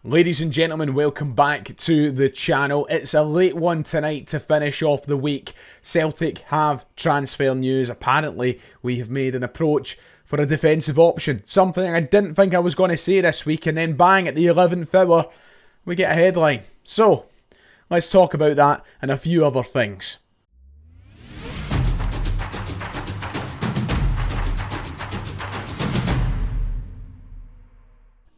Ladies and gentlemen, welcome back to the channel. It's a late one tonight to finish off the week. Celtic have transfer news. Apparently, we have made an approach for a defensive option. Something I didn't think I was going to say this week, and then bang, at the 11th hour, we get a headline. So, let's talk about that and a few other things.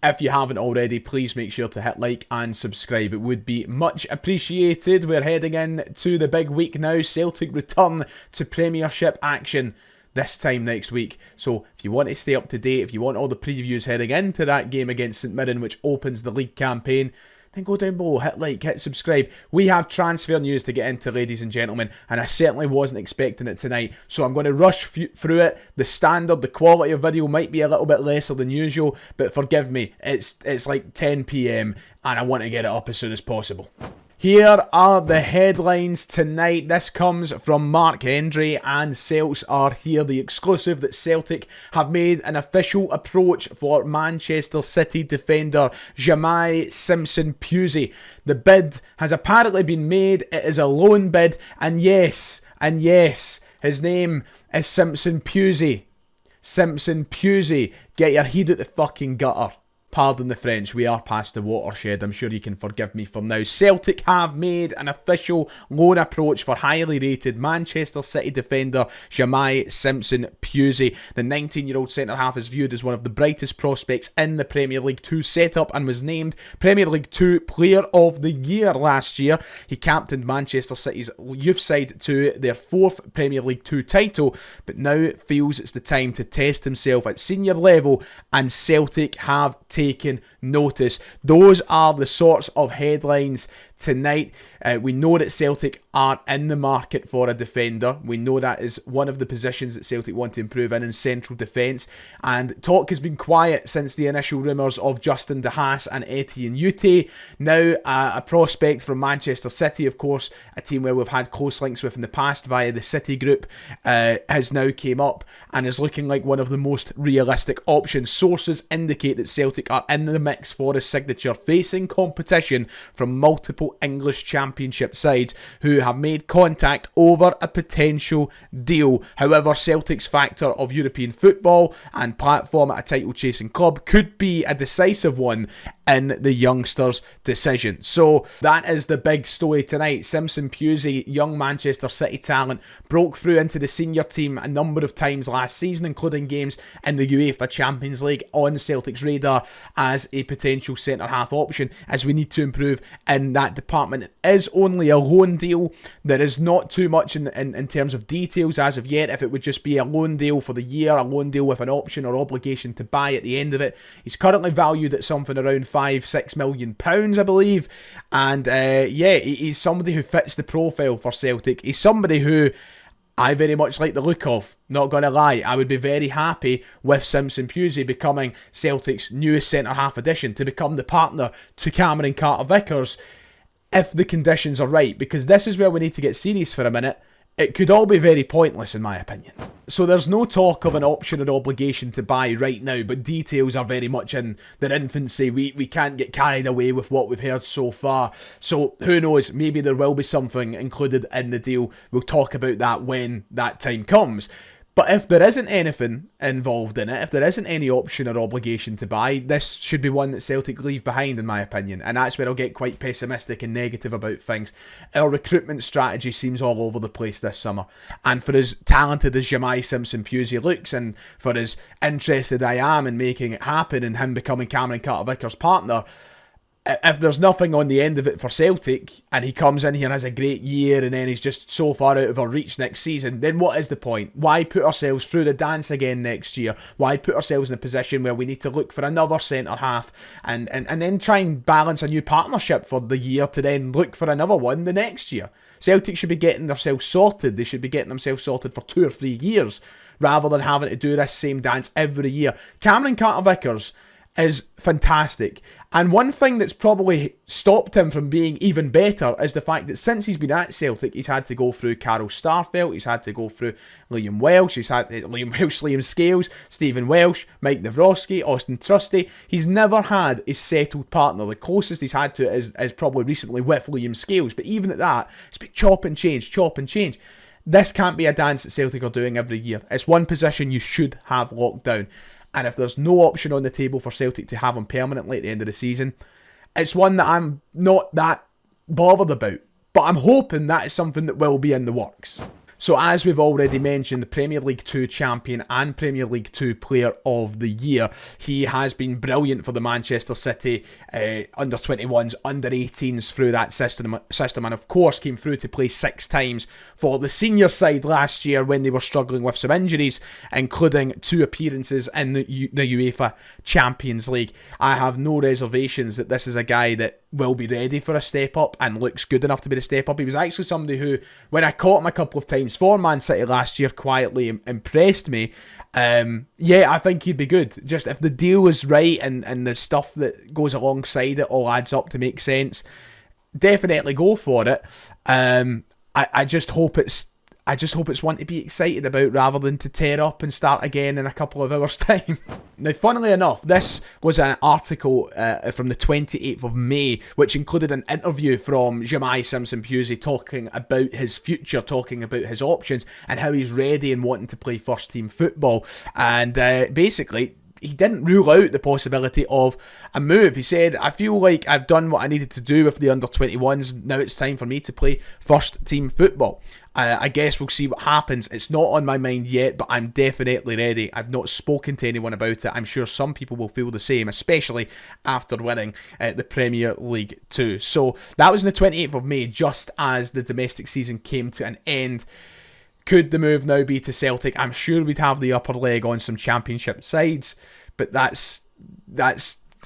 If you haven't already, please make sure to hit like and subscribe. It would be much appreciated. We're heading in to the big week now. Celtic return to Premiership action this time next week. So if you want to stay up to date, if you want all the previews heading into that game against St Mirren, which opens the league campaign, then go down below, hit like, hit subscribe. We have transfer news to get into, ladies and gentlemen, and I certainly wasn't expecting it tonight, so I'm going to rush through it. The standard, the quality of video might be a little bit lesser than usual, but forgive me, it's like 10 PM and I want to get it up as soon as possible. Here are the headlines tonight. This comes from Mark Hendry, and Celts are here. The exclusive that Celtic have made an official approach for Manchester City defender Jamai Simpson. The bid has apparently been made. It is a loan bid, and yes, his name is Simpson Pusey. Simpson Pusey. Get your head out the fucking gutter. Pardon the French, we are past the watershed. I'm sure you can forgive me for now. Celtic have made an official loan approach for highly rated Manchester City defender Jamai Simpson. The 19-year-old centre-half is viewed as one of the brightest prospects in the Premier League 2 setup and was named Premier League 2 Player of the Year last year. He captained Manchester City's youth side to their 4th Premier League 2 title, but now feels it's the time to test himself at senior level, and Celtic have taken notice. Those are the sorts of headlines tonight. We know that Celtic are in the market for a defender. We know that is one of the positions that Celtic want to improve in central defence, and talk has been quiet since the initial rumours of Justin De Haas and Etienne Ute. Now a prospect from Manchester City, of course, a team where we've had close links with in the past via the City group, has now came up and is looking like one of the most realistic options. Sources indicate that Celtic are in the mix for his signature, facing competition from multiple English Championship sides who have made contact over a potential deal. However, Celtic's factor of European football and platform at a title-chasing club could be a decisive one in the youngster's decision. So that is the big story tonight. Simpson Pusey, young Manchester City talent, broke through into the senior team a number of times last season, including games in the UEFA Champions League, on Celtic's radar as a potential centre-half option, as we need to improve in that department. It is only a loan deal. There is not too much in terms of details as of yet. If it would just be a loan deal for the year, a loan deal with an option or obligation to buy at the end of it. He's currently valued at something around £5-6 million, I believe. And he's somebody who fits the profile for Celtic. He's somebody who I very much like the look of. Not going to lie, I would be very happy with Simpson Pusey becoming Celtic's newest centre-half addition, to become the partner to Cameron Carter-Vickers, if the conditions are right, because this is where we need to get serious for a minute. It could all be very pointless, in my opinion. So there's no talk of an option or obligation to buy right now, but details are very much in their infancy. We can't get carried away with what we've heard so far. So who knows, maybe there will be something included in the deal. We'll talk about that when that time comes. But if there isn't anything involved in it, if there isn't any option or obligation to buy, this should be one that Celtic leave behind, in my opinion. And that's where I'll get quite pessimistic and negative about things. Our recruitment strategy seems all over the place this summer. And for as talented as Jamai Simpson Pusey looks, and for as interested I am in making it happen and him becoming Cameron Carter-Vickers' partner, if there's nothing on the end of it for Celtic, and he comes in here and has a great year and then he's just so far out of our reach next season, then what is the point? Why put ourselves through the dance again next year? Why put ourselves in a position where we need to look for another centre-half and then try and balance a new partnership for the year to then look for another one the next year? Celtic should be getting themselves sorted. They should be getting themselves sorted for 2 or 3 years rather than having to do this same dance every year. Cameron Carter-Vickers is fantastic. And one thing that's probably stopped him from being even better is the fact that since he's been at Celtic, he's had to go through Carol Starfelt, he's had to go through Liam Welsh, Liam Scales, Stephen Welsh, Mike Nawrocki, Austin Trusty. He's never had a settled partner. The closest he's had to it is probably recently with Liam Scales, but even at that, it's been chop and change, chop and change. This can't be a dance that Celtic are doing every year. It's one position you should have locked down. And if there's no option on the table for Celtic to have him permanently at the end of the season, it's one that I'm not that bothered about. But I'm hoping that is something that will be in the works. So as we've already mentioned, the Premier League 2 champion and Premier League 2 player of the year. He has been brilliant for the Manchester City under-21s, under-18s through that system, and of course came through to play 6 times for the senior side last year when they were struggling with some injuries, including 2 appearances in the UEFA Champions League. I have no reservations that this is a guy that will be ready for a step up and looks good enough to be the step up. He was actually somebody who, when I caught him a couple of times for Man City last year, quietly impressed me. Yeah, I think he'd be good. Just if the deal is right and the stuff that goes alongside it all adds up to make sense, definitely go for it. I just hope it's one to be excited about rather than to tear up and start again in a couple of hours' time. Now, funnily enough, this was an article from the 28th of May, which included an interview from Jamai Simpson talking about his future, talking about his options, and how he's ready and wanting to play first-team football. And basically, he didn't rule out the possibility of a move. He said, I feel like I've done what I needed to do with the under-21s. Now it's time for me to play first-team football. I guess we'll see what happens. It's not on my mind yet, but I'm definitely ready. I've not spoken to anyone about it. I'm sure some people will feel the same, especially after winning the Premier League 2. So that was on the 28th of May, just as the domestic season came to an end. Could the move now be to Celtic? I'm sure we'd have the upper leg on some championship sides, but that's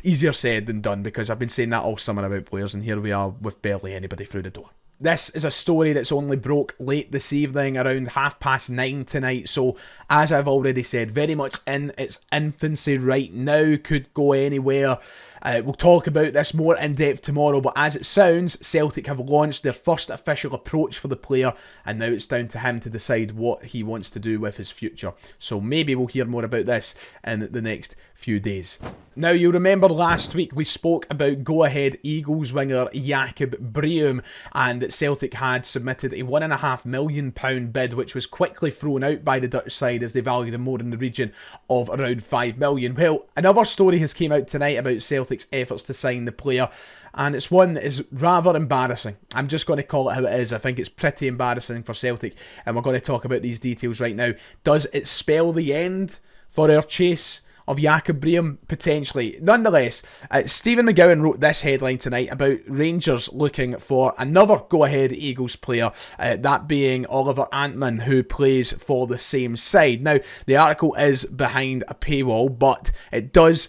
easier said than done, because I've been saying that all summer about players, and here we are with barely anybody through the door. This is a story that's only broke late this evening, around 9:30 tonight, so as I've already said, very much in its infancy right now, could go anywhere. We'll talk about this more in depth tomorrow, but as it sounds, Celtic have launched their first official approach for the player, and now it's down to him to decide what he wants to do with his future. So maybe we'll hear more about this in the next few days. Now, you'll remember last week we spoke about go-ahead Eagles winger Jakob Briam, and that Celtic had submitted a £1.5 million bid, which was quickly thrown out by the Dutch side as they valued him more in the region of around £5 million. Well, another story has came out tonight about Celtic's efforts to sign the player, and it's one that is rather embarrassing. I'm just going to call it how it is. I think it's pretty embarrassing for Celtic, and we're going to talk about these details right now. Does it spell the end for our chase of Jakob Briam? Potentially. Nonetheless, Stephen McGowan wrote this headline tonight about Rangers looking for another go-ahead Eagles player, that being Oliver Antman, who plays for the same side. Now, the article is behind a paywall, but it does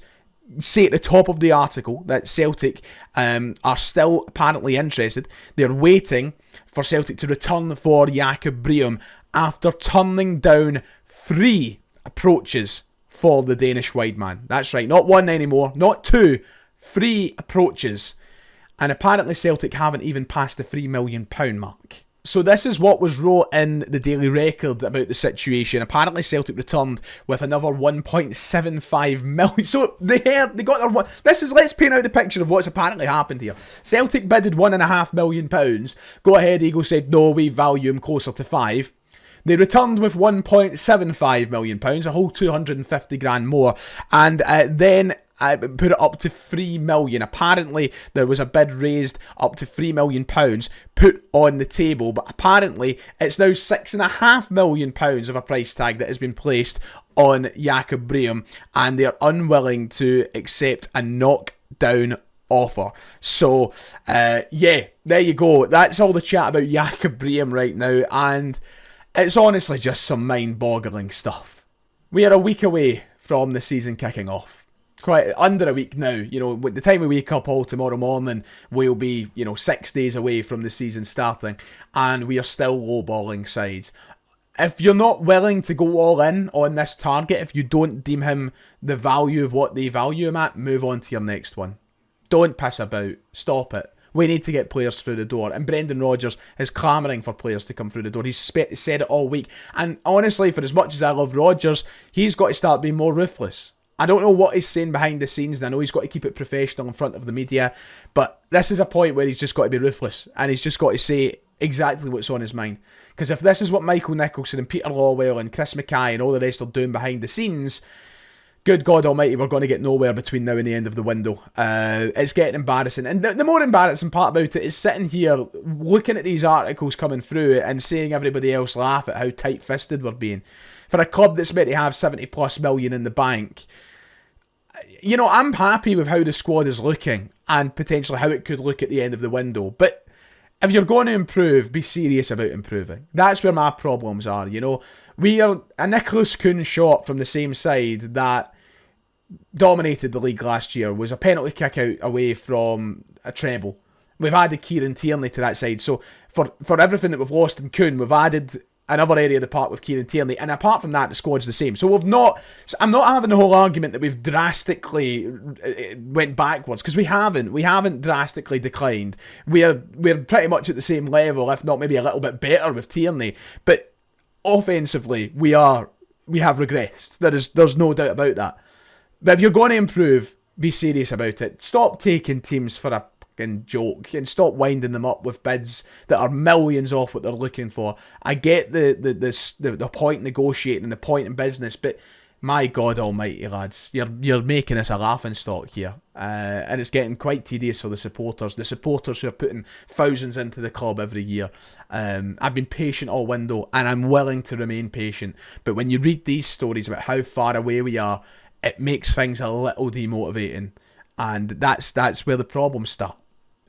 say at the top of the article that Celtic are still apparently interested. They're waiting for Celtic to return for Jakob Briam after turning down 3 approaches for the Danish wide man. That's right, not 1 anymore, not 2, 3 approaches. And apparently Celtic haven't even passed the £3 million mark. So this is what was wrote in the Daily Record about the situation. Apparently Celtic returned with another 1.75 million. So they got their one. Let's paint out the picture of what's apparently happened here. Celtic bidded £1.5 million. Go ahead, Eagles said no, we value him closer to 5. They returned with £1.75 million, a whole 250 grand more, and then put it up to £3 million. Apparently, there was a bid raised up to £3 million put on the table, but apparently it's now £6.5 million of a price tag that has been placed on Jakob Briam, and they're unwilling to accept a knockdown offer. So, yeah, there you go. That's all the chat about Jakob Briam right now, and it's honestly just some mind-boggling stuff. We are a week away from the season kicking off. Quite under a week now. You know, with the time we wake up all tomorrow morning, we'll be, 6 days away from the season starting, and we are still lowballing sides. if you're not willing to go all in on this target, if you don't deem him the value of what they value him at, move on to your next one. Don't piss about. Stop it. We need to get players through the door. And Brendan Rodgers is clamouring for players to come through the door. He's said it all week. And honestly, for as much as I love Rodgers, he's got to start being more ruthless. I don't know what he's saying behind the scenes, and I know he's got to keep it professional in front of the media, but this is a point where he's just got to be ruthless, and he's just got to say exactly what's on his mind. Because if this is what Michael Nicholson and Peter Lawwell and Chris Mackay and all the rest are doing behind the scenes, good God Almighty, we're going to get nowhere between now and the end of the window. It's getting embarrassing. And the more embarrassing part about it is sitting here looking at these articles coming through and seeing everybody else laugh at how tight-fisted we're being. For a club that's meant to have 70 plus million in the bank, you know, I'm happy with how the squad is looking and potentially how it could look at the end of the window. But if you're going to improve, be serious about improving. That's where my problems are, you know. We are a Nicholas Kuhn shot from the same side that dominated the league last year, was a penalty kick out away from a treble. We've added Kieran Tierney to that side. So for everything that we've lost in Kuhn, we've added another area of the park with Kieran Tierney, and apart from that, the squad's the same. So I'm not having the whole argument that we've drastically went backwards, because we haven't drastically declined. We're pretty much at the same level, if not maybe a little bit better with Tierney, but offensively we have regressed. There's no doubt about that. But if you're going to improve, be serious about it. Stop taking teams for a fucking joke and stop winding them up with bids that are millions off what they're looking for. I get the point negotiating and the point in business, but my God Almighty, lads, you're making us a laughing stock here, and it's getting quite tedious for the supporters. The supporters who are putting thousands into the club every year. I've been patient all window, and I'm willing to remain patient. But when you read these stories about how far away we are, it makes things a little demotivating, and that's where the problems start.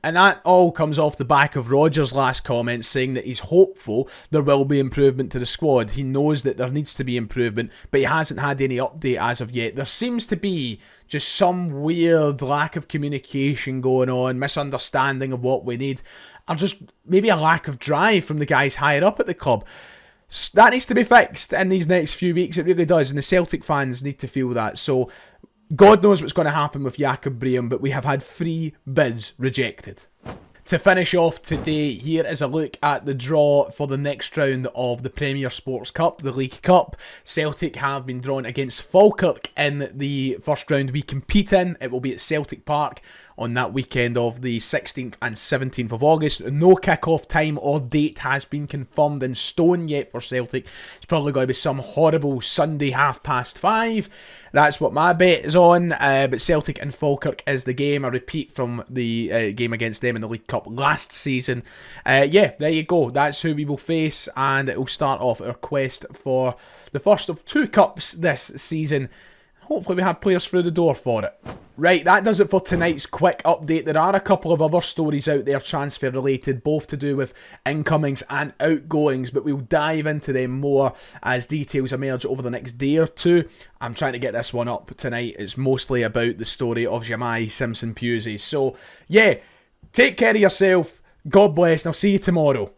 And that all comes off the back of Rodgers' last comment saying that he's hopeful there will be improvement to the squad. He knows that there needs to be improvement, but he hasn't had any update as of yet. There seems to be just some weird lack of communication going on, misunderstanding of what we need, or just maybe a lack of drive from the guys higher up at the club. That needs to be fixed in these next few weeks, it really does, and the Celtic fans need to feel that. So God knows what's going to happen with Jakob Briam, but we have had 3 bids rejected. To finish off today, here is a look at the draw for the next round of the Premier Sports Cup, the League Cup. Celtic have been drawn against Falkirk in the first round we compete in. It will be at Celtic Park on that weekend of the 16th and 17th of August. No kick-off time or date has been confirmed in stone yet for Celtic. It's probably going to be some horrible Sunday 5:30. That's what my bet is on, but Celtic and Falkirk is the game. A repeat from the game against them in the League Cup last season. Yeah, there you go. That's who we will face, and it will start off our quest for the first of 2 cups this season. Hopefully we have players through the door for it. Right, that does it for tonight's quick update. There are a couple of other stories out there transfer related, both to do with incomings and outgoings, but we'll dive into them more as details emerge over the next day or two. I'm trying to get this one up tonight. It's mostly about the story of Jamai Simpson Pusey. So yeah, take care of yourself. God bless, and I'll see you tomorrow.